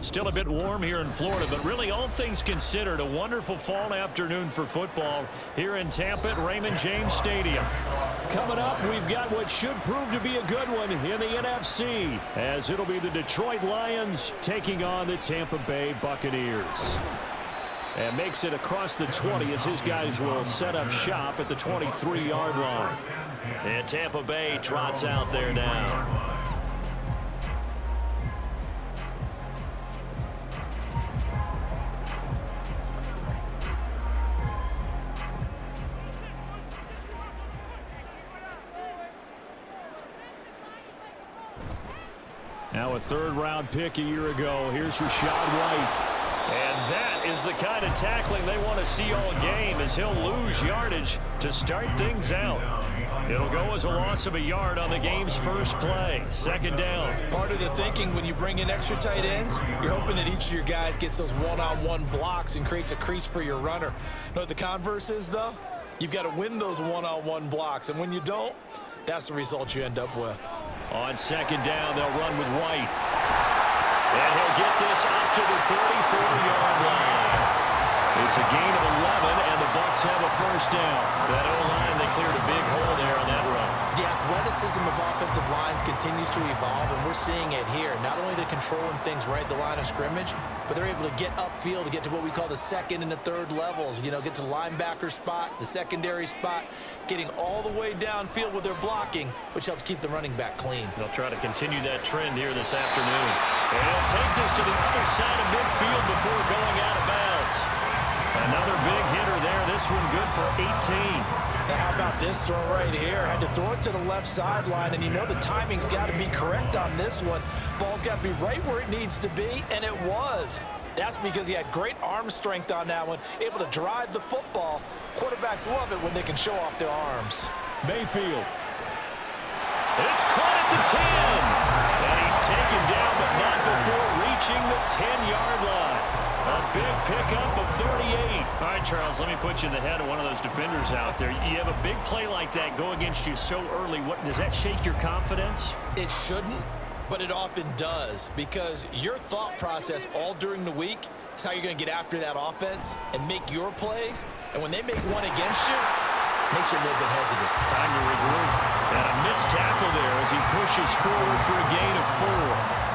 Still a bit warm here in Florida, but really all things considered, a wonderful fall afternoon for football here in Tampa at Raymond James Stadium. Coming up, we've got what should prove to be a good one in the NFC, as it'll be the Detroit Lions taking on the Tampa Bay Buccaneers. And makes it across the 20 as his guys will set up shop at the 23-yard line. And Tampa Bay trots out there now. Now a third-round pick a year ago. Here's Rachaad White. And that is the kind of tackling they want to see all game, as he'll lose yardage to start things out. It'll go as a loss of a yard on the game's first play. Second down. Part of the thinking when you bring in extra tight ends, you're hoping that each of your guys gets those one-on-one blocks and creates a crease for your runner. You know what the converse is, though? You've got to win those one-on-one blocks, and when you don't, that's the result you end up with. On second down, they'll run with White. And he'll get this up to the 34-yard line. It's a gain of 11, and the Bucs have a first down. That O-line, they cleared a big hole there on that run. The athleticism of offensive lines continues to evolve, and we're seeing it here. Not only are they controlling things right at the line of scrimmage, but they're able to get upfield to get to what we call the second and the third levels. You know, get to the linebacker spot, the secondary spot, getting all the way downfield with their blocking, which helps keep the running back clean. They'll try to continue that trend here this afternoon. And he'll take this to the other side of midfield before going out of bounds. Another big hitter there. This one good for 18. Now how about this throw right here? Had to throw it to the left sideline, and you know the timing's got to be correct on this one. Ball's got to be right where it needs to be, and it was. That's because he had great arm strength on that one, able to drive the football. Quarterbacks love it when they can show off their arms. Mayfield. It's caught at the 10. And he's taken down, but not before reaching the 10-yard line. A big pickup of 38. All right, Charles, let me put you in the head of one of those defenders out there. You have a big play like that go against you so early. What does that shake your confidence? It shouldn't, but it often does, because your thought process all during the week is how you're going to get after that offense and make your plays. And when they make one against you, it makes you a little bit hesitant. Time to regroup. And a missed tackle there as he pushes forward for a gain of 4.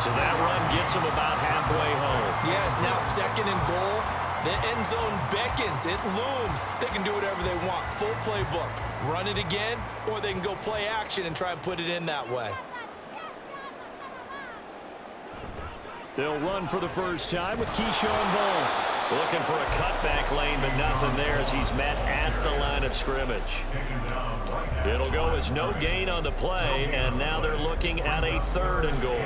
So that run gets him about halfway home. Yes, now second and goal. The end zone beckons. It looms. They can do whatever they want. Full playbook. Run it again, or they can go play action and try and put it in that way. They'll run for the first time with Keyshawn Vaughn. Looking for a cutback lane, but nothing there as he's met at the line of scrimmage. It'll go as no gain on the play, and now they're looking at a third and goal.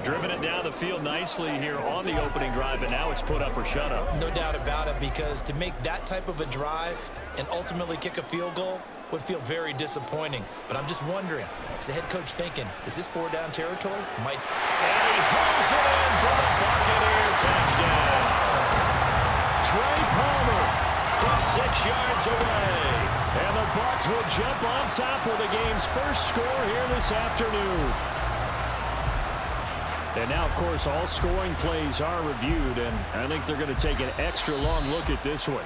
Driven it down the field nicely here on the opening drive, but now it's put up or shut up. No doubt about it, because to make that type of a drive and ultimately kick a field goal would feel very disappointing. But I'm just wondering, is the head coach thinking, is this 4-down territory? Might. And he pulls it in for the Buccaneer touchdown. Trey Palmer from 6 yards away. And the Bucs will jump on top with the game's first score here this afternoon. And now, of course, all scoring plays are reviewed, and I think they're going to take an extra long look at this one.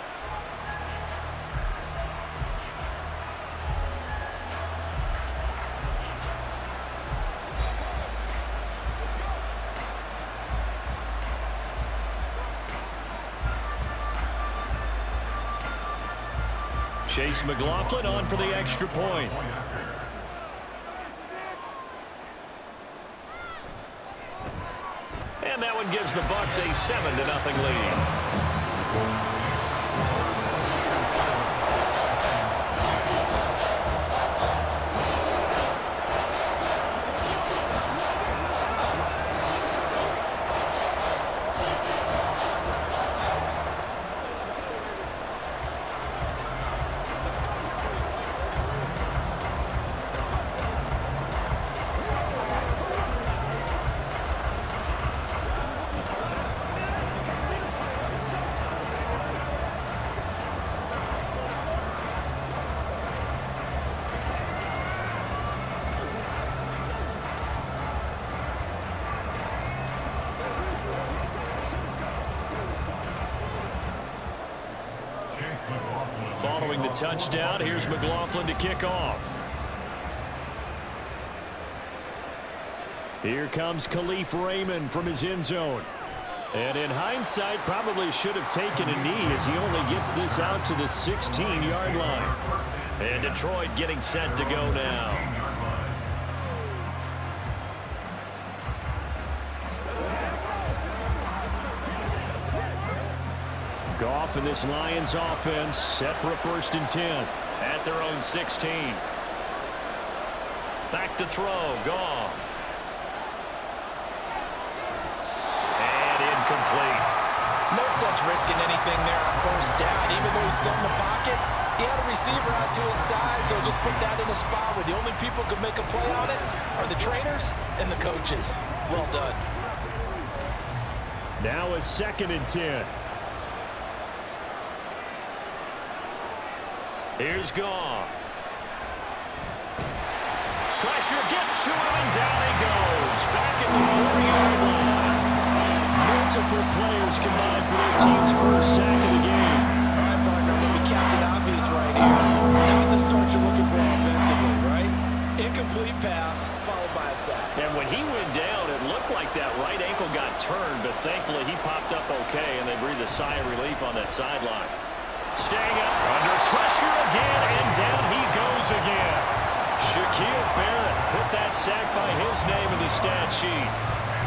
Chase McLaughlin on for the extra point. And that one gives the Bucs a 7-0 lead. Following the touchdown, here's McLaughlin to kick off. Here comes Khalif Raymond from his end zone. And in hindsight, probably should have taken a knee as he only gets this out to the 16-yard line. And Detroit getting set to go now. Goff and this Lions offense set for a 1st and 10 at their own 16. Back to throw, Goff. And incomplete. No sense risking anything there on 1st down. Even though he's still in the pocket, he had a receiver out to his side, so just put that in a spot where the only people who can make a play on it are the trainers and the coaches. Well done. Now a 2nd and 10. Here's Goff. Pressure gets to him, and down he goes. Back at the 40-yard line. Multiple players combined for their team's 1st sack of the game. All right, partner, I'm going to be Captain Obvious right here. Not the start you're looking for offensively, right? Incomplete pass, followed by a sack. And when he went down, it looked like that right ankle got turned, but thankfully he popped up okay, and they breathed a sigh of relief on that sideline. Staying up under pressure again, and down he goes again. Shaquille Barrett put that sack by his name in the stat sheet.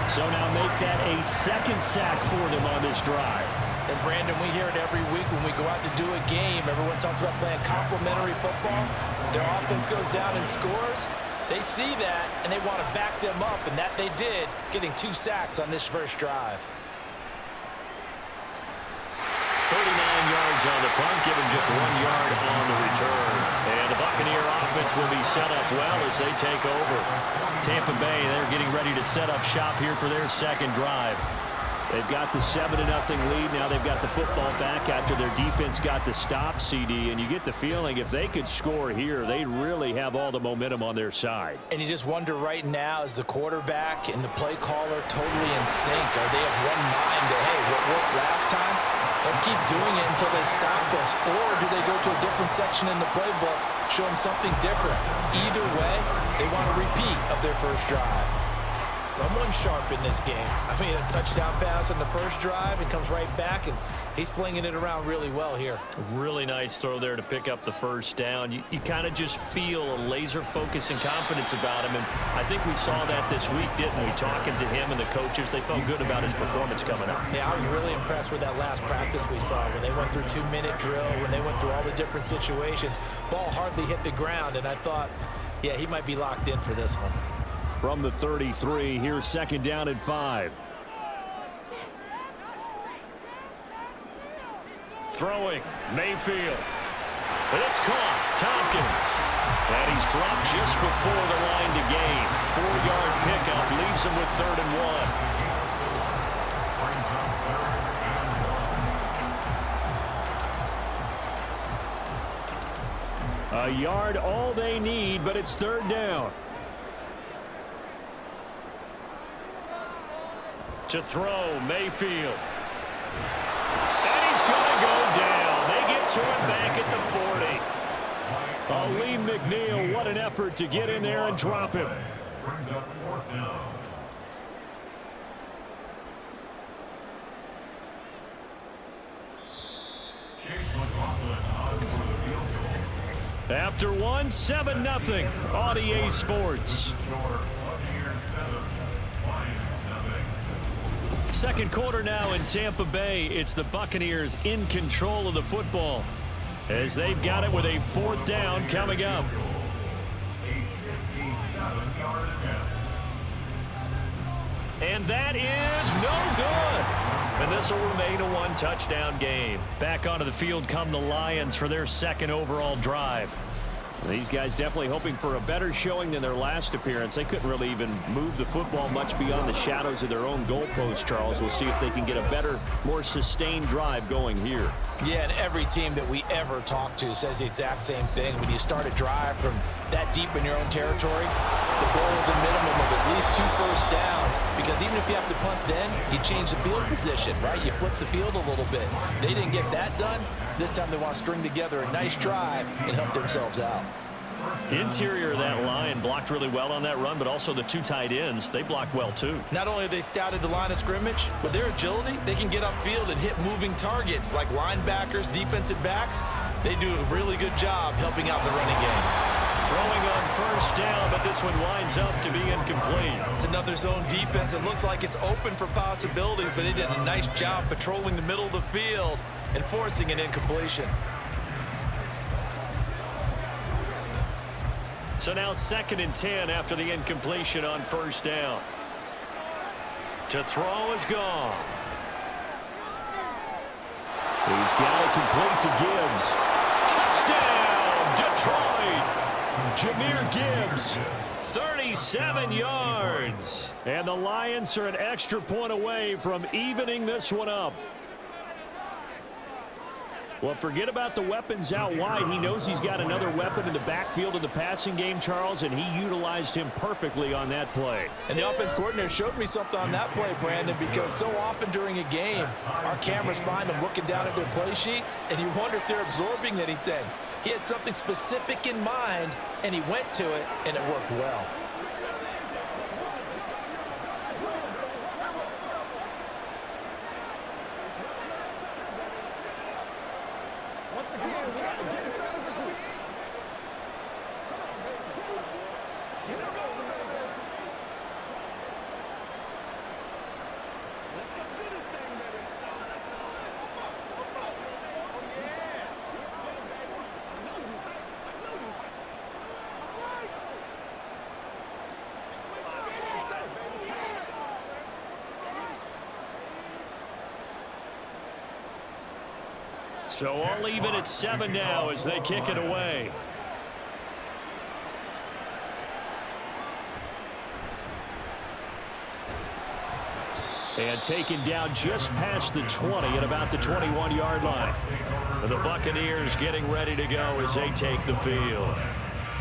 So now make that a 2nd sack for them on this drive. And Brandon, we hear it every week when we go out to do a game. Everyone talks about playing complementary football. Their offense goes down and scores. They see that, and they want to back them up, and that they did, getting 2 sacks on this 1st drive. 39 yards on the punt, give him just 1 yard on the return. And the Buccaneer offense will be set up well as they take over. Tampa Bay, they're getting ready to set up shop here for their 2nd drive. They've got the 7-0 lead. Now they've got the football back after their defense got the stop, CD. And you get the feeling if they could score here, they really have all the momentum on their side. And you just wonder right now, is the quarterback and the play caller totally in sync? Are they of one mind that, hey, what worked last time? Let's keep doing it until they stop us. Or do they go to a different section in the playbook, show them something different? Either way, they want a repeat of their 1st drive. Someone sharp in this game. I mean, a touchdown pass on the 1st drive and comes right back, and he's flinging it around really well here. Really nice throw there to pick up the 1st down. You kind of just feel a laser focus and confidence about him, and I think we saw that this week, didn't we? Talking to him and the coaches, they felt good about his performance coming up. Yeah, I was really impressed with that last practice we saw when they went through 2-minute drill, when they went through all the different situations. Ball hardly hit the ground, and I thought, yeah, he might be locked in for this one. From the 33, here's 2nd down and 5. Throwing, Mayfield. It's caught, Tompkins. And he's dropped just before the line to gain. 4-yard pickup leaves him with 3rd and 1. A yard all they need, but it's 3rd down. To throw, Mayfield. And he's going to go down. They get to him back at the 40. Lee McNeil, what an effort to get in there and drop him. After one, 7-0 on EA Sports. 2nd quarter now in Tampa Bay. It's the Buccaneers in control of the football as they've got it with a 4th down coming up. And that is no good. And this will remain a 1-touchdown game. Back onto the field come the Lions for their 2nd overall drive. These guys definitely hoping for a better showing than their last appearance. They couldn't really even move the football much beyond the shadows of their own goalpost, Charles. We'll see if they can get a better, more sustained drive going here. Yeah, and every team that we ever talk to says the exact same thing. When you start a drive from that deep in your own territory, the goal is a minimum of at least 2 first downs, because even if you have to punt then, you change the field position, right? You flip the field a little bit. They didn't get that done. This time they want to string together a nice drive and help themselves out. Interior of that line blocked really well on that run, but also the 2 tight ends, they blocked well too. Not only have they scouted the line of scrimmage, with their agility, they can get upfield and hit moving targets like linebackers, defensive backs. They do a really good job helping out in the running game. Throwing on first down, but this one winds up to be incomplete. It's another zone defense. It looks like it's open for possibilities, but they did a nice job patrolling the middle of the field and forcing an incompletion. So now 2nd and 10 after the incompletion on first down. To throw is Goff. He's got it complete to Gibbs. Touchdown, Detroit. Jahmyr Gibbs, 37 yards. And the Lions are an extra point away from evening this one up. Well, forget about the weapons out wide. He knows he's got another weapon in the backfield of the passing game, Charles, and he utilized him perfectly on that play. And the offense coordinator showed me something on that play, Brandon, because so often during a game, our cameras find them looking down at their play sheets, and you wonder if they're absorbing anything. He had something specific in mind, and he went to it, and it worked well. So all even at 7 now as they kick it away. And taken down just past the 20 at about the 21-yard line. And the Buccaneers getting ready to go as they take the field.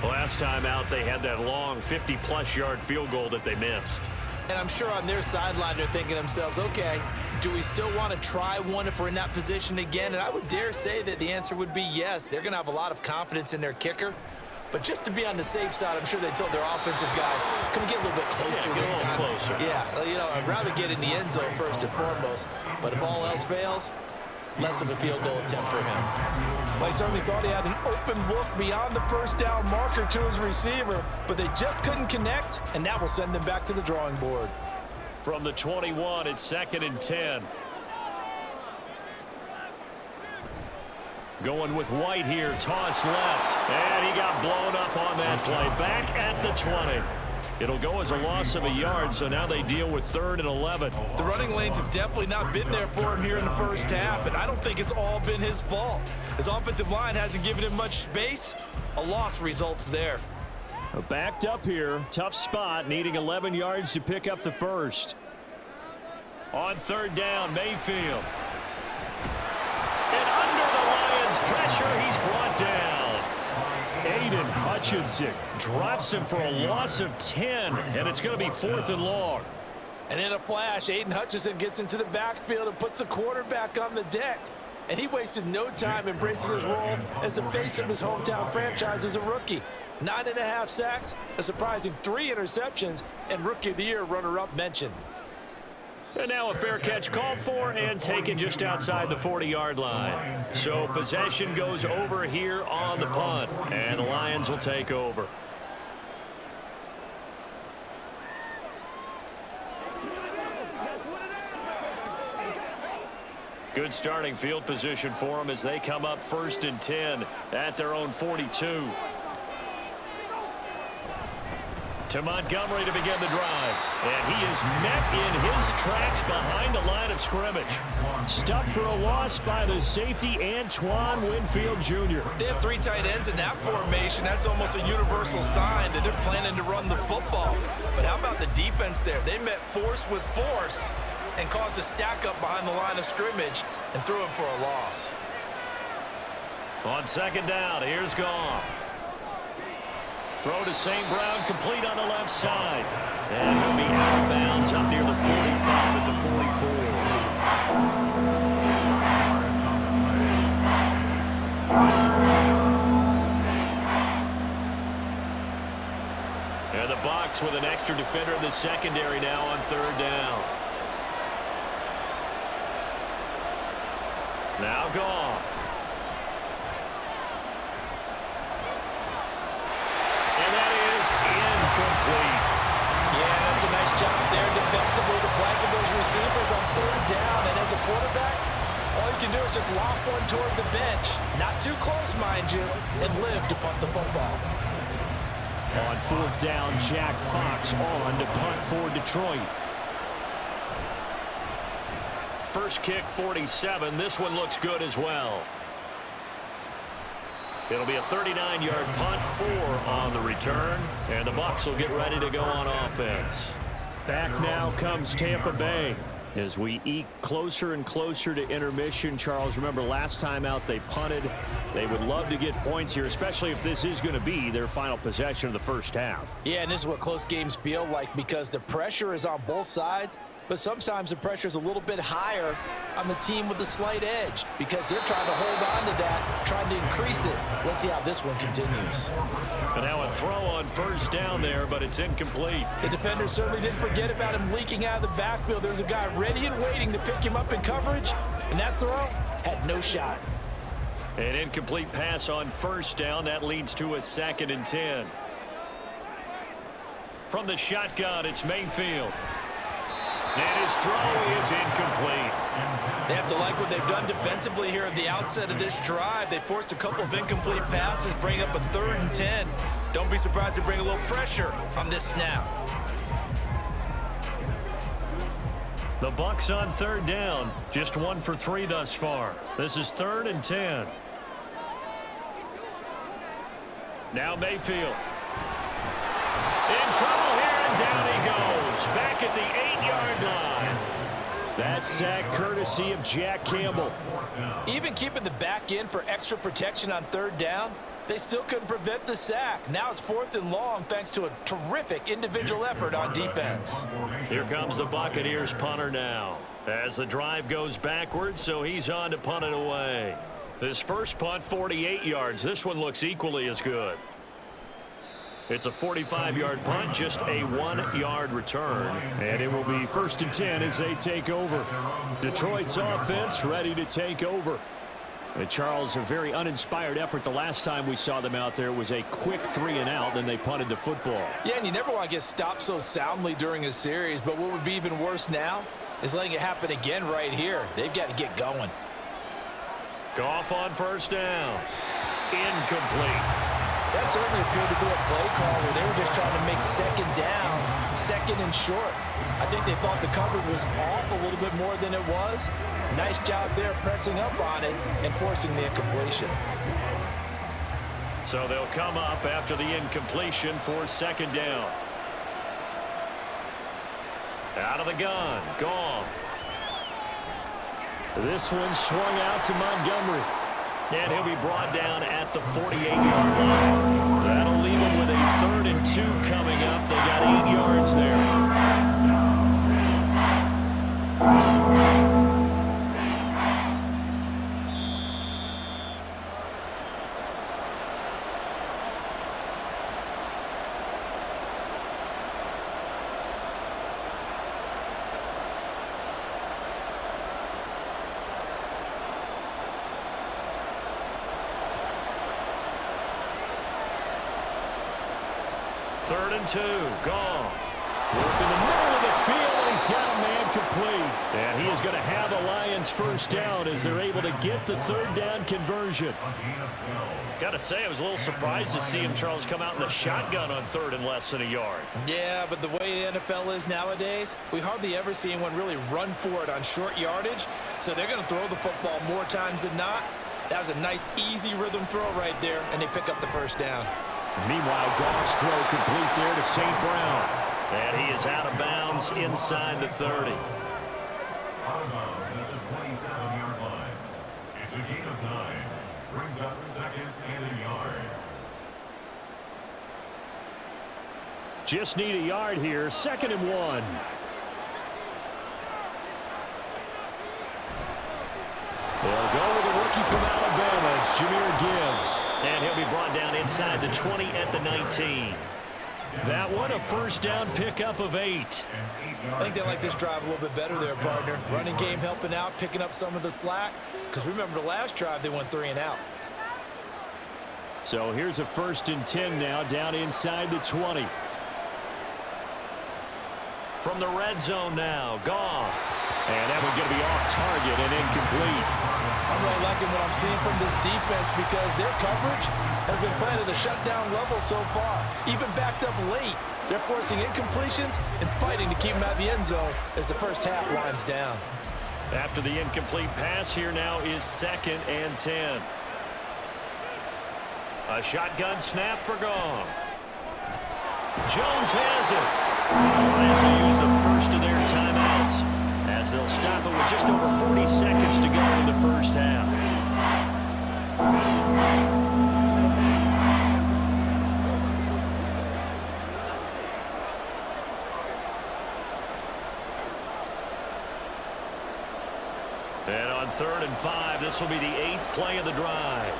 Last time out, they had that long 50-plus yard field goal that they missed. And I'm sure on their sideline they're thinking to themselves, okay, do we still want to try one if we're in that position again? And I would dare say that the answer would be yes. They're going to have a lot of confidence in their kicker. But just to be on the safe side, I'm sure they told their offensive guys, come get a little bit closer this time. Closer. Yeah, you know, I'd rather get in the end zone first and foremost. But if all else fails, less of a field goal attempt for him. Well, he certainly thought he had an open look beyond the first down marker to his receiver, but they just couldn't connect, and that will send them back to the drawing board. From the 21, it's 2nd and 10. Going with White here, toss left, and he got blown up on that play. Back at the 20. It'll go as a loss of a yard, so now they deal with 3rd and 11. The running lanes have definitely not been there for him here in the first half, and I don't think it's all been his fault. His offensive line hasn't given him much space. A loss results there. Backed up here, tough spot, needing 11 yards to pick up the first. On 3rd down, Mayfield. And under the Lions' pressure, he's brought down. Aiden Hutchinson drops him for a loss of 10, and it's going to be 4th and long. And in a flash, Aiden Hutchinson gets into the backfield and puts the quarterback on the deck. And he wasted no time embracing his role as the face of his hometown franchise as a rookie. 9.5 sacks, a surprising 3 interceptions, and Rookie of the Year runner-up mentioned. And now a fair catch called for and taken just outside the 40-yard line. So possession goes over here on the punt, and the Lions will take over. Good starting field position for them as they come up 1st and 10 at their own 42. To Montgomery to begin the drive. And he is met in his tracks behind the line of scrimmage. Stuck for a loss by the safety, Antoine Winfield Jr. They have 3 tight ends in that formation. That's almost a universal sign that they're planning to run the football. But how about the defense there? They met force with force and caused a stack up behind the line of scrimmage and threw him for a loss. On second down, here's Goff. Throw to St. Brown, complete on the left side. And he'll be out of bounds up near the 45 at the 44. And the Bucs with an extra defender in the secondary now on third down. Now Goff. Incomplete. Yeah, that's a nice job there defensively to blanket those receivers on third down. And as a quarterback, all you can do is just lob one toward the bench. Not too close, mind you, and live to punt the football. On fourth down, Jack Fox on to punt for Detroit. First kick, 47. This one looks good as well. It'll be a 39-yard punt, 4 on the return, and the Bucs will get ready to go on offense. Back now comes Tampa Bay as we eke closer and closer to intermission. Charles, remember last time out they punted. They would love to get points here, especially if this is going to be their final possession of the first half. Yeah, and this is what close games feel like because the pressure is on both sides, but sometimes the pressure is a little bit higher on the team with the slight edge because they're trying to hold on to that, trying to increase it. Let's see how this one continues. And now a throw on first down there, but it's incomplete. The defender certainly didn't forget about him leaking out of the backfield. There's a guy ready and waiting to pick him up in coverage, and that throw had no shot. An incomplete pass on first down. That leads to a 2nd and 10. From the shotgun, it's Mayfield. And his throw is incomplete. They have to like what they've done defensively here at the outset of this drive. They forced a couple of incomplete passes, bring up a 3rd and 10. Don't be surprised to bring a little pressure on this snap. The Bucs on third down, just 1 for 3 thus far. This is 3rd and 10. Now Mayfield. In trouble here, and down he goes. Back at the 8-yard line. That sack courtesy of Jack Campbell. Even keeping the back in for extra protection on third down, they still couldn't prevent the sack. Now it's 4th and long thanks to a terrific individual effort on defense. Here comes the Buccaneers punter now. As the drive goes backwards, so he's on to punt it away. His first punt, 48 yards. This one looks equally as good. It's a 45-yard punt, just a 1-yard return. And it will be 1st and 10 as they take over. Detroit's offense ready to take over. And Charles, a very uninspired effort. The last time we saw them out there was a quick 3-and-out, then they punted the football. Yeah, and you never want to get stopped so soundly during a series, but what would be even worse now is letting it happen again right here. They've got to get going. Goff on first down. Incomplete. That certainly appeared to be a play call where they were just trying to make second down, 2nd and short. I think they thought the coverage was off a little bit more than it was. Nice job there pressing up on it and forcing the incompletion. So they'll come up after the incompletion for 2nd down. Out of the gun, Goff. This one swung out to Montgomery. And he'll be brought down at the 48-yard line. That'll leave him with a 3rd and 2 coming up. They got 8 yards there. Third and 2, Goff. Work in the middle of the field, and he's got a man complete. And he is going to have a Lions first down as they're able to get the third down conversion. Got to say, I was a little surprised to see him, Charles, come out in the shotgun on third and less than a yard. Yeah, but the way the NFL is nowadays, we hardly ever see anyone really run for it on short yardage. So they're going to throw the football more times than not. That was a nice, easy rhythm throw right there, and they pick up the first down. Meanwhile, Goff's throw complete there to St. Brown. And he is out of bounds inside the 30. Out of bounds at the 27-yard line. It's a gain of 9. Brings up second and a yard. Just need a yard here. 2nd and 1. They'll go with a rookie from Alabama. It's Jahmyr Gibbs. And he'll be brought down inside the 20 at the 19. That one, a first down pickup of 8. I think they like this drive a little bit better there, partner. Running game helping out, picking up some of the slack. Because remember the last drive, they went 3 and out. So here's a 1st and 10 now, down inside the 20. From the red zone now, Goff. And that one's going to be off target and incomplete. I'm really liking what I'm seeing from this defense because their coverage has been playing at a shutdown level so far. Even backed up late, they're forcing incompletions and fighting to keep them out of the end zone as the first half winds down. After the incomplete pass, here now is 2nd and 10. A shotgun snap for Goff. Jones has it. Lions will use the first of their timeouts as they'll stop it with just over 40 seconds to go in the first half. And on 3rd and 5, this will be the 8th play of the drive.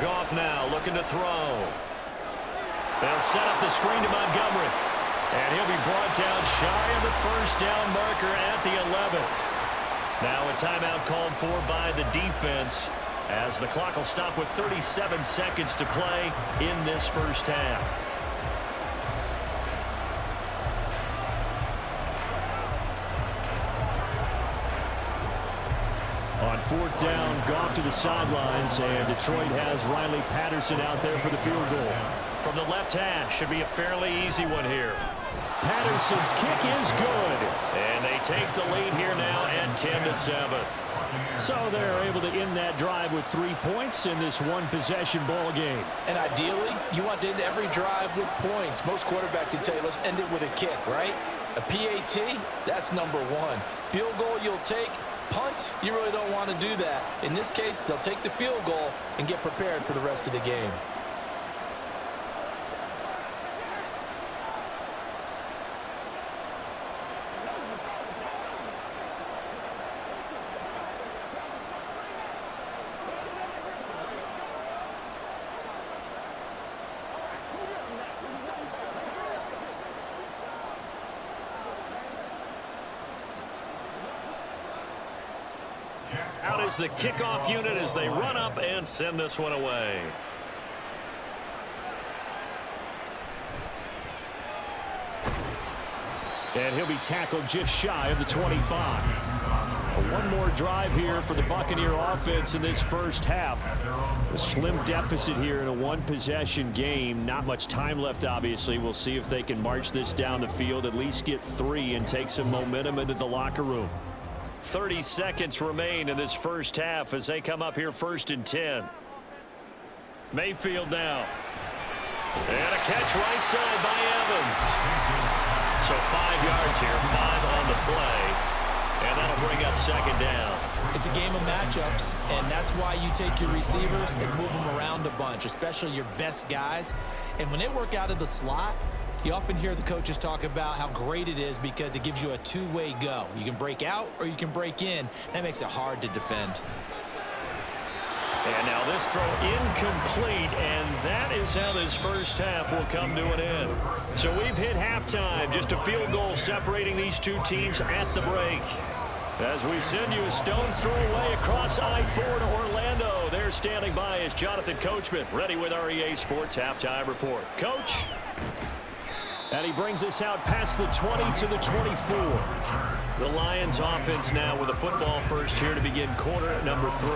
Goff now looking to throw. They'll set up the screen to Montgomery. And he'll be brought down shy of the first down marker at the 11. Now a timeout called for by the defense as the clock will stop with 37 seconds to play in this first half. On 4th down, Goff to the sidelines, and Detroit has Riley Patterson out there for the field goal. From the left hash, should be a fairly easy one here. Patterson's kick is good, and they take the lead here now at 10-7. So they're able to end that drive with 3 points in this one-possession ball game. And ideally, you want to end every drive with points. Most quarterbacks would tell you, let's end it with a kick, right? A PAT, that's number 1. Field goal you'll take. Punts, you really don't want to do that. In this case, they'll take the field goal and get prepared for the rest of the game. Out is the kickoff unit as they run up and send this one away. And he'll be tackled just shy of the 25. One more drive here for the Buccaneer offense in this first half. A slim deficit here in a one-possession game. Not much time left, obviously. We'll see if they can march this down the field, at least get 3 and take some momentum into the locker room. 30 seconds remain in this first half as they come up here 1st and 10. Mayfield now. And a catch right side by Evans. So 5 yards here, 5 on the play. And that'll bring up 2nd down. It's a game of matchups, and that's why you take your receivers and move them around a bunch, especially your best guys. And when they work out of the slot, you often hear the coaches talk about how great it is because it gives you a two-way go. You can break out or you can break in. That makes it hard to defend. And now this throw incomplete, and that is how this first half will come to an end. So we've hit halftime, just a field goal separating these two teams at the break. As we send you a stone's throw away across I-4 to Orlando. There standing by is Jonathan Coachman, ready with our EA Sports Halftime Report. Coach? And he brings us out past the 20 to the 24. The Lions offense now with a football first here to begin quarter number 3.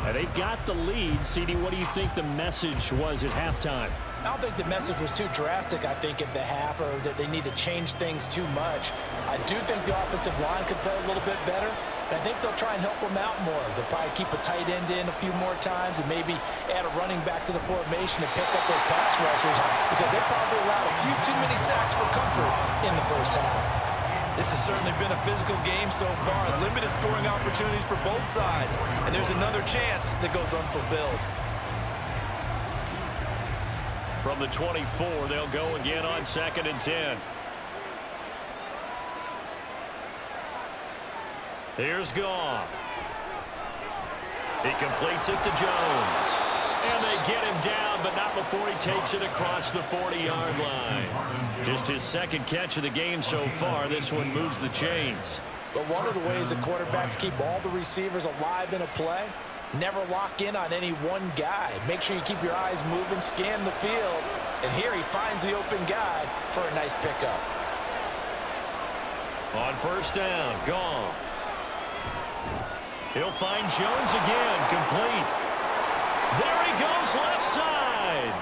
And they've got the lead. CD, what do you think the message was at halftime? I don't think the message was too drastic, I think, at the half, or that they need to change things too much. I do think the offensive line could play a little bit better. I think they'll try and help them out more. They'll probably keep a tight end in a few more times and maybe add a running back to the formation to pick up those pass rushers, because they probably allowed a few too many sacks for comfort in the first half. This has certainly been a physical game so far. Limited scoring opportunities for both sides. And there's another chance that goes unfulfilled. From the 24, they'll go again on 2nd and 10. Here's Goff. He completes it to Jones. And they get him down, but not before he takes it across the 40-yard line. Just his second catch of the game so far. This one moves the chains. But one of the ways the quarterbacks keep all the receivers alive in a play, never lock in on any one guy. Make sure you keep your eyes moving, scan the field. And here he finds the open guy for a nice pickup. On first down, Goff. He'll find Jones again, complete. There he goes, left side.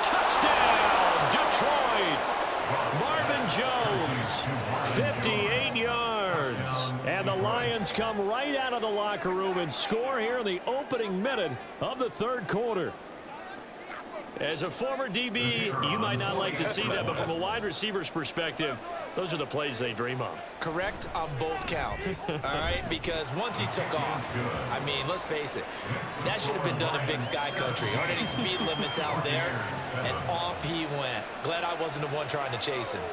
Touchdown, Detroit. Marvin Jones, 58 yards. And the Lions come right out of the locker room and score here in the opening minute of the third quarter. As a former DB, you might not like to see that, but from a wide receiver's perspective, those are the plays they dream of. Correct on both counts, all right? Because once he took off, I mean, let's face it, that should have been done in Big Sky Country. Aren't any speed limits out there? And off he went. Glad I wasn't the one trying to chase him.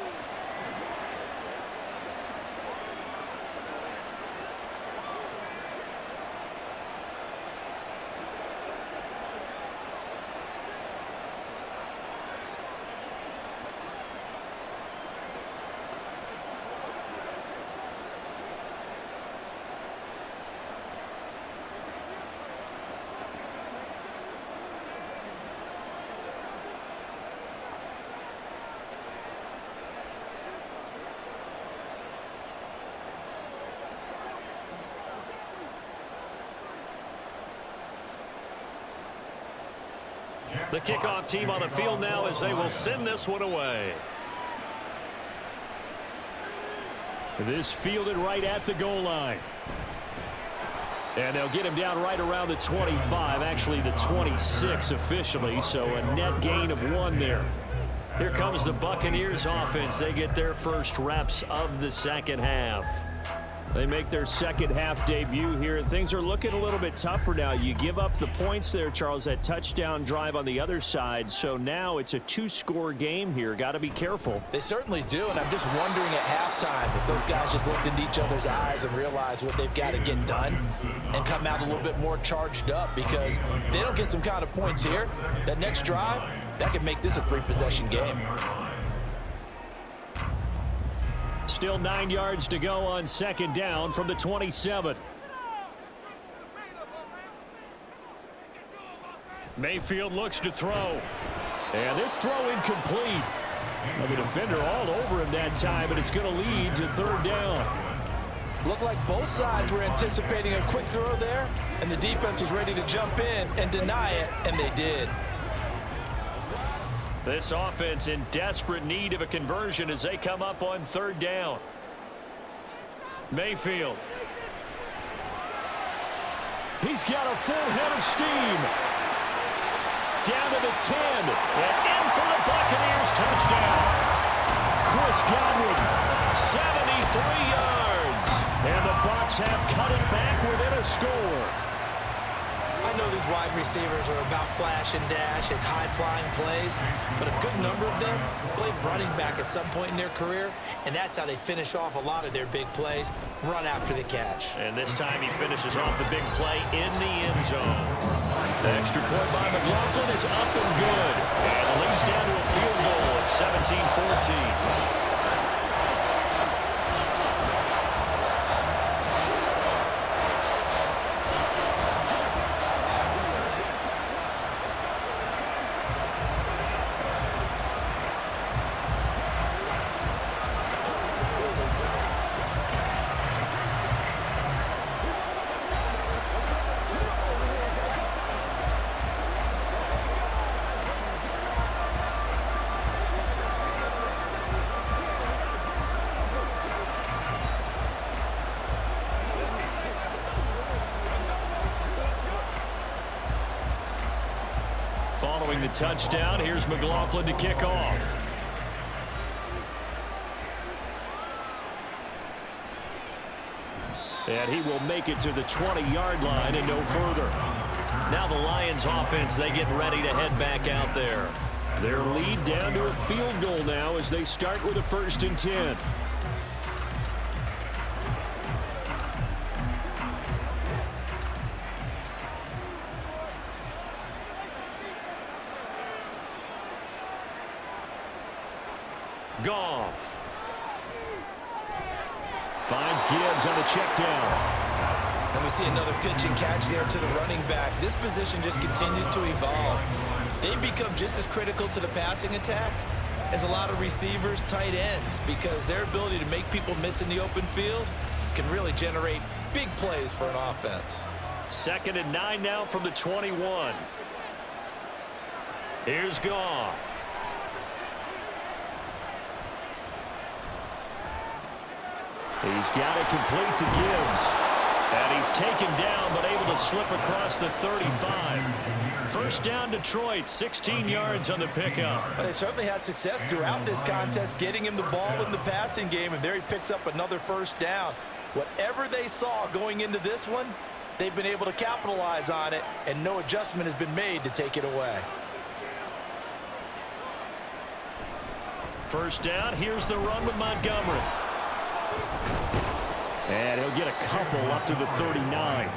The kickoff team on the field now as they will send this one away. This fielded right at the goal line. And they'll get him down right around the 25, actually the 26 officially, so a net gain of 1 there. Here comes the Buccaneers offense. They get their first reps of the second half. They make their second half debut here. Things are looking a little bit tougher now. You give up the points there, Charles, that touchdown drive on the other side. So now it's a 2-score game here. Got to be careful. They certainly do, and I'm just wondering at halftime if those guys just looked into each other's eyes and realized what they've got to get done and come out a little bit more charged up, because if they don't get some kind of points here, that next drive, that could make this a 3-possession game. Still 9 yards to go on second down from the 27. Mayfield looks to throw. And this throw incomplete. Well, the defender all over him that time, but it's going to lead to third down. Looked like both sides were anticipating a quick throw there, and the defense was ready to jump in and deny it, and they did. This offense in desperate need of a conversion as they come up on third down. Mayfield. He's got a full head of steam. Down to the 10. And in for the Buccaneers touchdown. Chris Godwin, 73 yards. And the Bucs have cut it back within a score. I know these wide receivers are about flash and dash and high-flying plays, but a good number of them played running back at some point in their career, and that's how they finish off a lot of their big plays, run after the catch. And this time he finishes off the big play in the end zone. The extra point by McLaughlin is up and good, and leads down to a field goal at 17-14. following the touchdown. Here's McLaughlin to kick off. And he will make it to the 20-yard line and no further. Now the Lions offense, they get ready to head back out there. Their lead down to a field goal now as they start with a 1st and 10. Goff finds Gibbs on the check down. And we see another pitch and catch there to the running back. This position just continues to evolve. They become just as critical to the passing attack as a lot of receivers, tight ends, because their ability to make people miss in the open field can really generate big plays for an offense. 2nd and 9 now from the 21. Here's Goff. He's got it complete to Gibbs. And he's taken down, but able to slip across the 35. 1st down, Detroit, 16 yards on the pickup. But they certainly had success throughout this contest, getting him the ball in the passing game, and there he picks up another 1st down. Whatever they saw going into this one, they've been able to capitalize on it, and no adjustment has been made to take it away. 1st down, here's the run with Montgomery. And he'll get a couple up to the 39.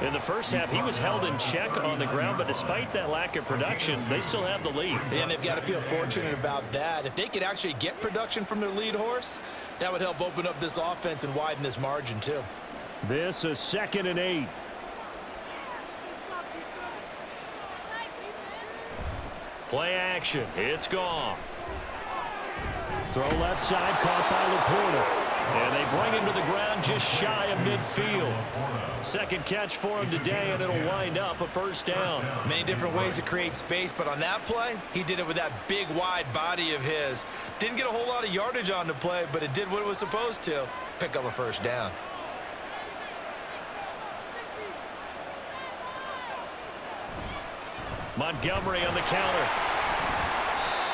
In the 1st half, he was held in check on the ground, but despite that lack of production, they still have the lead. And they've got to feel fortunate about that. If they could actually get production from their lead horse, that would help open up this offense and widen this margin too. This is 2nd and 8. Play action. It's Goff. Throw left side, caught by Laporta. And they bring him to the ground just shy of midfield. 2nd catch for him today, and it'll wind up a 1st down. Many different ways to create space, but on that play, he did it with that big, wide body of his. Didn't get a whole lot of yardage on the play, but it did what it was supposed to. Pick up a 1st down. Montgomery on the counter.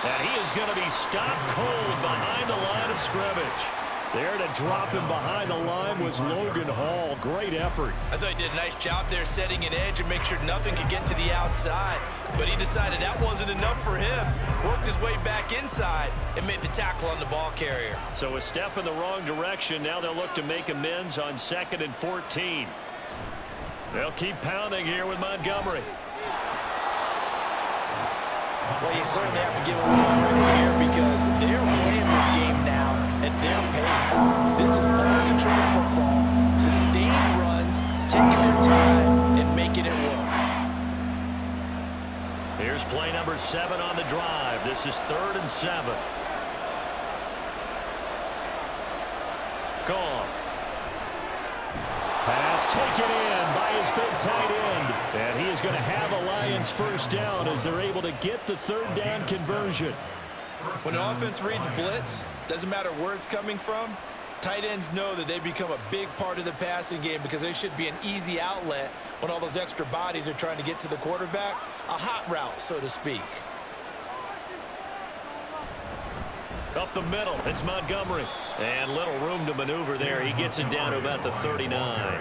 And he is going to be stopped cold behind the line of scrimmage. There to drop him behind the line was Logan Hall. Great effort. I thought he did a nice job there setting an edge and make sure nothing could get to the outside. But he decided that wasn't enough for him. Worked his way back inside and made the tackle on the ball carrier. So a step in the wrong direction. Now they'll look to make amends on 2nd and 14. They'll keep pounding here with Montgomery. Well, you certainly have to give a little credit here because they're playing this game now at their pace. This is ball control football, sustained runs, taking their time and making it work. Here's play number 7 on the drive. This is 3rd and 7. Goff. Pass taken in by his big tight end. And he is going to have a Lions 1st down as they're able to get the 3rd down conversion. When an offense reads blitz, doesn't matter where it's coming from, tight ends know that they become a big part of the passing game because they should be an easy outlet when all those extra bodies are trying to get to the quarterback. A hot route, so to speak. Up the middle, it's Montgomery. And little room to maneuver there. He gets it down to about the 39.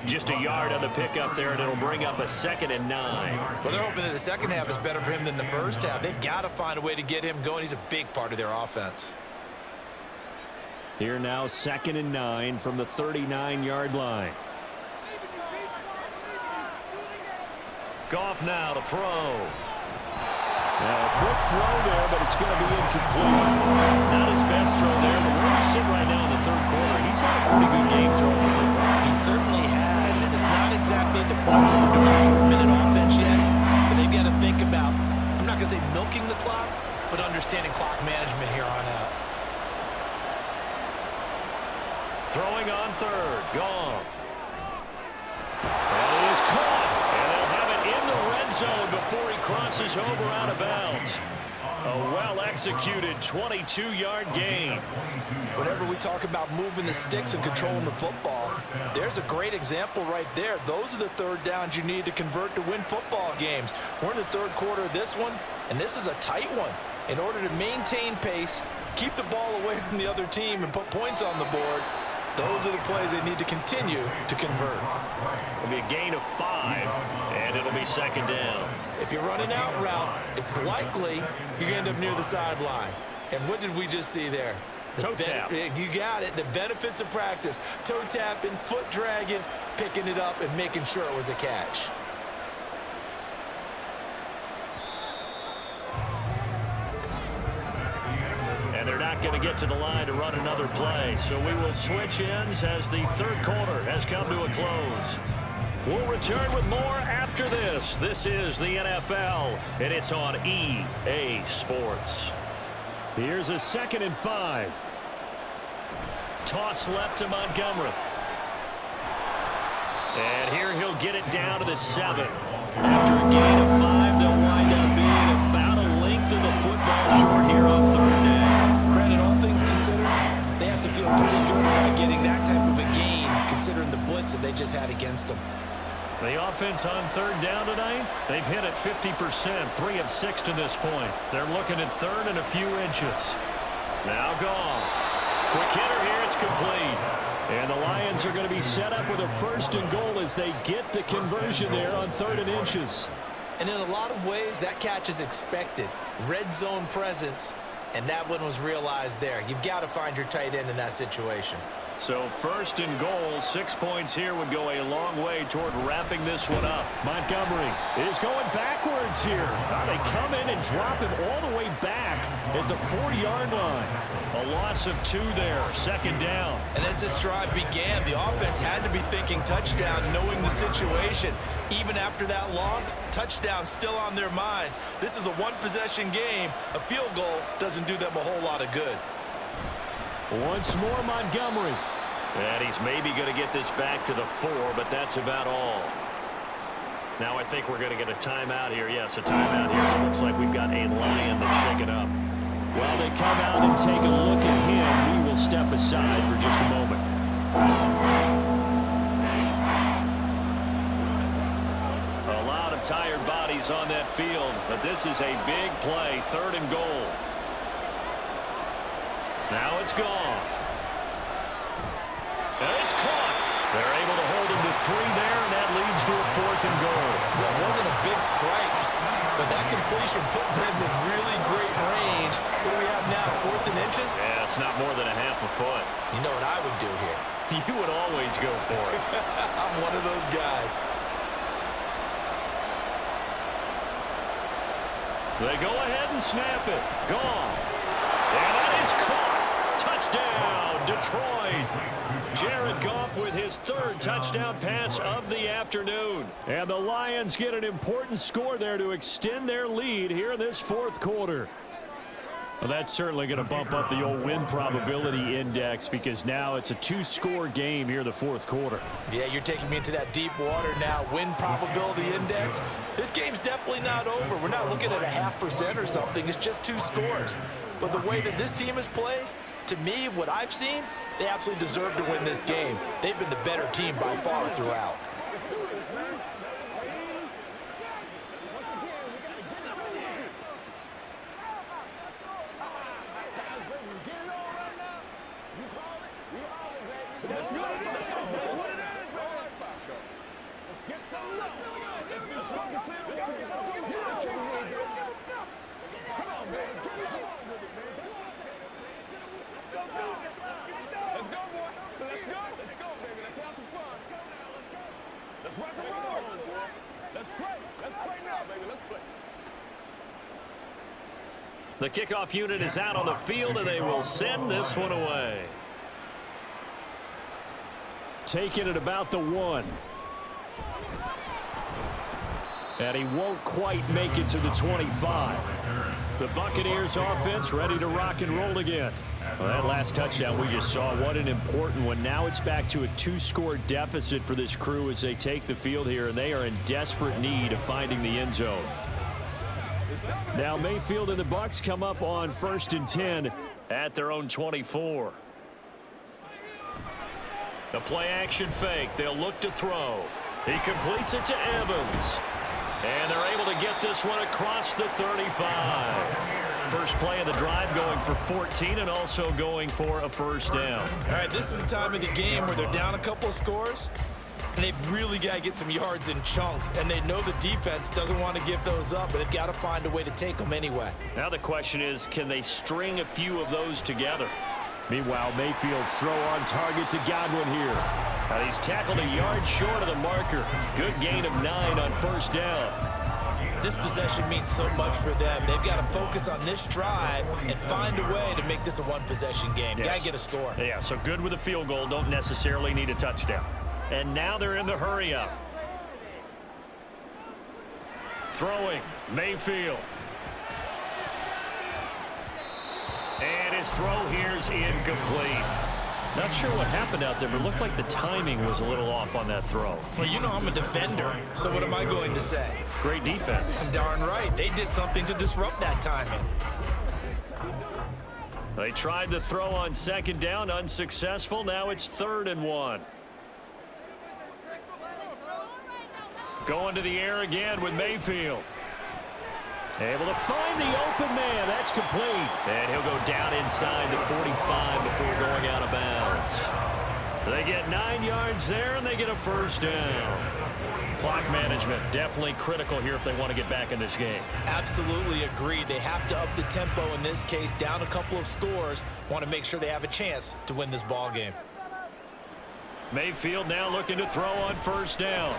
Just a yard on the pickup there, and it'll bring up a 2nd and 9. Well, they're hoping that the 2nd half is better for him than the 1st half. They've got to find a way to get him going. He's a big part of their offense. Here now, 2nd and 9 from the 39-yard line. Goff now to throw. Now, a quick throw there, but it's going to be incomplete. Not his best throw there, but where we sit right now in the 3rd quarter, he's had a pretty good game throwing the football. He certainly has, and it's not exactly at the point where we're doing a 4-minute offense yet, but they've got to think about, I'm not going to say milking the clock, but understanding clock management here on out. Throwing on 3rd, Goff. That is caught, and they'll have it in the red zone before he crosses over out of bounds. A well-executed 22-yard gain. Whenever we talk about moving the sticks and controlling the football, there's a great example right there. Those are the third downs you need to convert to win football games. We're in the third quarter of this one, and this is a tight one. In order to maintain pace, keep the ball away from the other team, and put points on the board, those are the plays they need to continue to convert. It'll be a gain of 5, and it'll be second down. If you're running out route, it's likely you're going to end up near the sideline. And what did we just see there? Toe tap. You got it. The benefits of practice. Toe tapping, foot dragging, picking it up, and making sure it was a catch. And they're not going to get to the line to run another play. So we will switch ends as the third quarter has come to a close. We'll return with more after this. This is the NFL, and it's on EA Sports. Here's a 2nd and 5. Toss left to Montgomery. And here he'll get it down to the 7. After a gain of 5, they'll wind up being about a length of the football short here on third down. Brandon, all things considered, they have to feel pretty good about getting that type of a gain, considering the blitz that they just had against them. The offense on third down tonight, they've hit it 50%, 3 of 6 to this point. They're looking at third and a few inches. Now Goff. Quick hitter here, it's complete. And the Lions are going to be set up with a 1st and goal as they get the conversion there on 3rd and inches. And in a lot of ways, that catch is expected. Red zone presence, and that one was realized there. You've got to find your tight end in that situation. So 1st and goal, 6 points here would go a long way toward wrapping this one up. Montgomery is going backwards here. They come in and drop him all the way back at the 4-yard line. A loss of 2 there, 2nd down. And as this drive began, the offense had to be thinking touchdown, knowing the situation. Even after that loss, touchdown still on their minds. This is a one-possession game. A field goal doesn't do them a whole lot of good. Once more Montgomery. And he's maybe going to get this back to the 4, but that's about all. Now I think we're going to get a timeout here. Yes, a timeout here. So it looks like we've got a Lion that's shaken up. While they come out and take a look at him, we will step aside for just a moment. A lot of tired bodies on that field, but this is a big play, 3rd and goal. Now it's gone. And it's caught. They're able to hold him to 3 there, and that leads to a 4th and goal. Well, it wasn't a big strike, but that completion put them in really great range. What do we have now, 4th and inches? Yeah, it's not more than a half a foot. You know what I would do here? You would always go for it. I'm one of those guys. They go ahead and snap it. Gone. And that is caught. Touchdown, Detroit. Jared Goff with his 3rd touchdown pass of the afternoon. And the Lions get an important score there to extend their lead here in this 4th quarter. Well, that's certainly going to bump up the old win probability index because now it's a 2-score game here in the 4th quarter. Yeah, you're taking me into that deep water now. Win probability index. This game's definitely not over. We're not looking at a 0.5% or something. It's just 2 scores. But the way that this team has played, to me, what I've seen, they absolutely deserve to win this game. They've been the better team by far throughout. The kickoff unit is out on the field, and they will send this one away. Taking it about the 1. And he won't quite make it to the 25. The Buccaneers offense ready to rock and roll again. Well, that last touchdown we just saw, what an important one. Now it's back to a 2-score deficit for this crew as they take the field here, and they are in desperate need of finding the end zone. Now Mayfield and the Bucs come up on 1st and 10 at their own 24. The play action fake. They'll look to throw. He completes it to Evans. And they're able to get this one across the 35. First play of the drive going for 14 and also going for a first down. All right, this is the time of the game where they're down a couple of scores, and they've really got to get some yards in chunks, and they know the defense doesn't want to give those up, but they've got to find a way to take them anyway. Now the question is, can they string a few of those together? Meanwhile, Mayfield's throw on target to Godwin here. And he's tackled a yard short of the marker. Good gain of 9 on first down. This possession means so much for them. They've got to focus on this drive and find a way to make this a one-possession game. Yes. Got to get a score. Yeah, so good with a field goal. Don't necessarily need a touchdown. And now they're in the hurry-up. Throwing, Mayfield. And his throw here's incomplete. Not sure what happened out there, but it looked like the timing was a little off on that throw. Well, you know I'm a defender, so what am I going to say? Great defense. Darn right. They did something to disrupt that timing. They tried to throw on 2nd down, unsuccessful. Now it's 3rd and 1. Going to the air again with Mayfield. Able to find the open man. That's complete. And he'll go down inside the 45 before going out of bounds. They get 9 yards there, and they get a first down. Clock management definitely critical here if they want to get back in this game. Absolutely agreed. They have to up the tempo in this case, down a couple of scores. Want to make sure they have a chance to win this ball game. Mayfield now looking to throw on first down.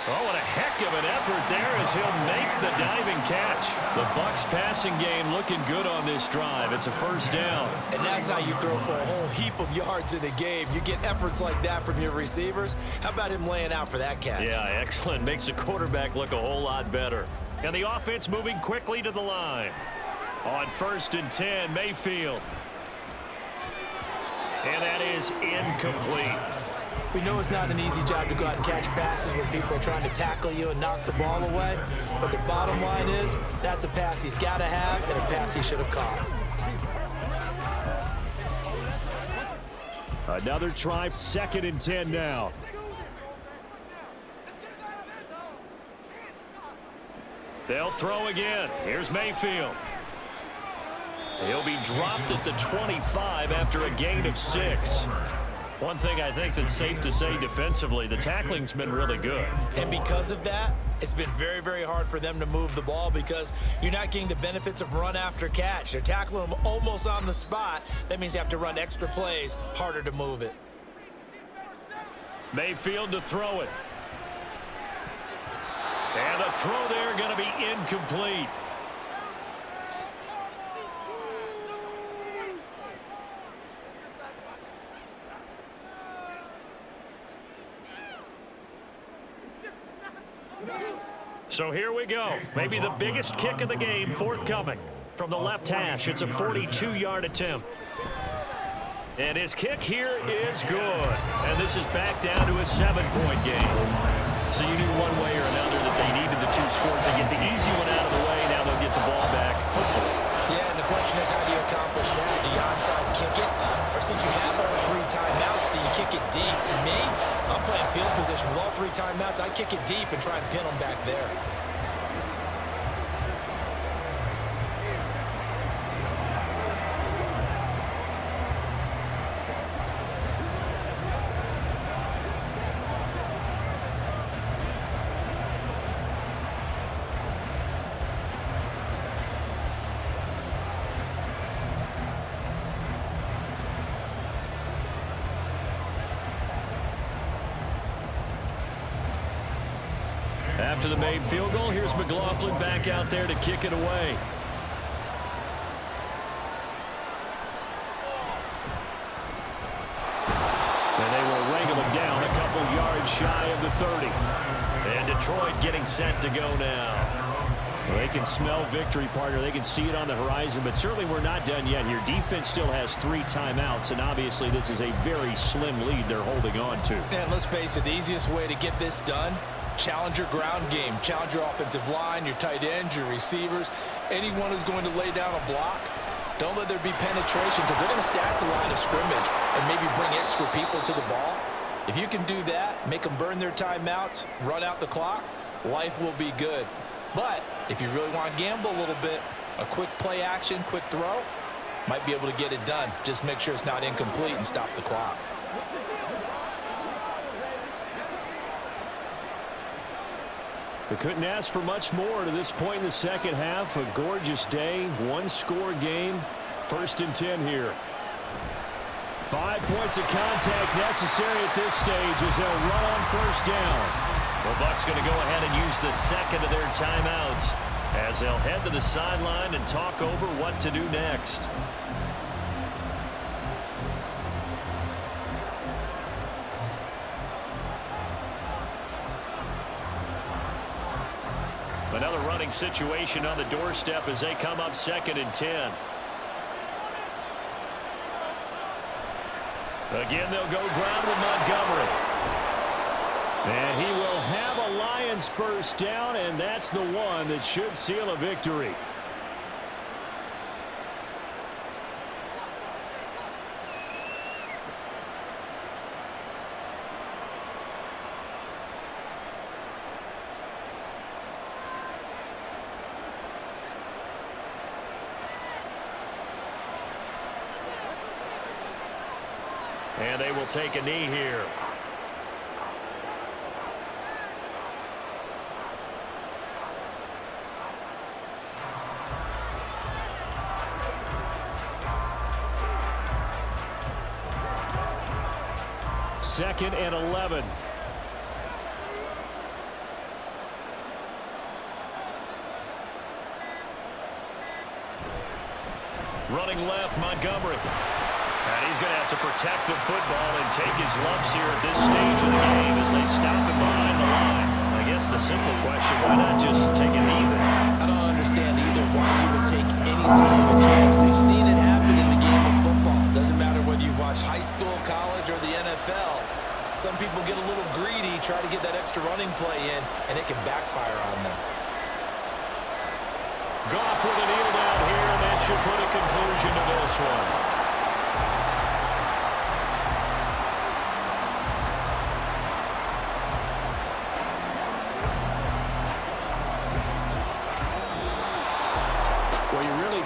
Oh, what a heck of an effort there as he'll make the diving catch. The Bucs passing game looking good on this drive. It's a first down. And that's how you throw for a whole heap of yards in a game. You get efforts like that from your receivers. How about him laying out for that catch? Yeah, excellent. Makes the quarterback look a whole lot better. And the offense moving quickly to the line. On 1st and 10, Mayfield. And that is incomplete. We know it's not an easy job to go out and catch passes when people are trying to tackle you and knock the ball away. But the bottom line is, that's a pass he's got to have and a pass he should have caught. Another try, 2nd and 10 now. They'll throw again. Here's Mayfield. He'll be dropped at the 25 after a gain of 6. One thing I think that's safe to say defensively, the tackling's been really good. And because of that, it's been very, very hard for them to move the ball because you're not getting the benefits of run after catch. They're tackling them almost on the spot. That means you have to run extra plays, harder to move it. Mayfield to throw it. And the throw there going to be incomplete. So here we go. Maybe the biggest kick of the game forthcoming. From the left hash, it's a 42-yard attempt. And his kick here is good. And this is back down to a 7-point game. So you knew one way or another that they needed the 2 scores to get the easy one out of the way. Now they'll get the ball back, hopefully. Yeah, and the question is, how do you accomplish that? Do you onside kick it? Or since you have all 3 timeouts, do you kick it deep? To me, I'm playing field position. With all 3 timeouts, I kick it deep and try and pin them back there. After the made field goal, here's McLaughlin back out there to kick it away. And they will wrangle him down a couple yards shy of the 30. And Detroit getting set to go now. Well, they can smell victory, partner. They can see it on the horizon, but certainly we're not done yet here. Defense still has 3 timeouts, and obviously this is a very slim lead they're holding on to. And let's face it, the easiest way to get this done Challenge your ground game. Challenge your offensive line, your tight ends, your receivers. Anyone who's going to lay down a block, don't let there be penetration because they're going to stack the line of scrimmage and maybe bring extra people to the ball. If you can do that, make them burn their timeouts, run out the clock, life will be good. But if you really want to gamble a little bit, a quick play action, quick throw, might be able to get it done. Just make sure it's not incomplete and stop the clock. They couldn't ask for much more to this point in the second half. A gorgeous day, one-score game, 1st and 10 here. 5 points of contact necessary at this stage as they'll run on 1st down. Well, Bucks going to go ahead and use the second of their timeouts as they'll head to the sideline and talk over what to do next. Another running situation on the doorstep as they come up 2nd and 10. Again, they'll go ground with Montgomery. And he will have a Lions 1st down, and that's the one that should seal a victory. And they will take a knee here. Second and 11. Running left, Montgomery. And he's going to have to protect the football and take his lumps here at this stage of the game as they stop him behind the line. I guess the simple question, why not just take a knee there? I don't understand either why you would take any sort of a chance. We've seen it happen in the game of football. Doesn't matter whether you watch high school, college, or the NFL. Some people get a little greedy, try to get that extra running play in, and it can backfire on them. Goff with a kneel down here, and that should put a conclusion to this one.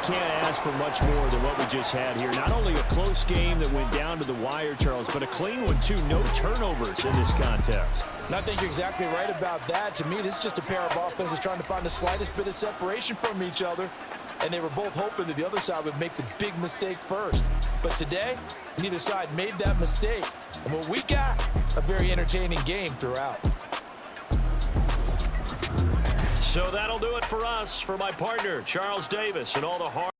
Can't ask for much more than what we just had here. Not only a close game that went down to the wire, Charles, but a clean one too. No turnovers in this contest. And I think you're exactly right about that. To me, this is just a pair of offenses trying to find the slightest bit of separation from each other. And they were both hoping that the other side would make the big mistake first. But today, neither side made that mistake. And what we got, a very entertaining game throughout. So that'll do it for us. For my partner, Charles Davis, and all the hard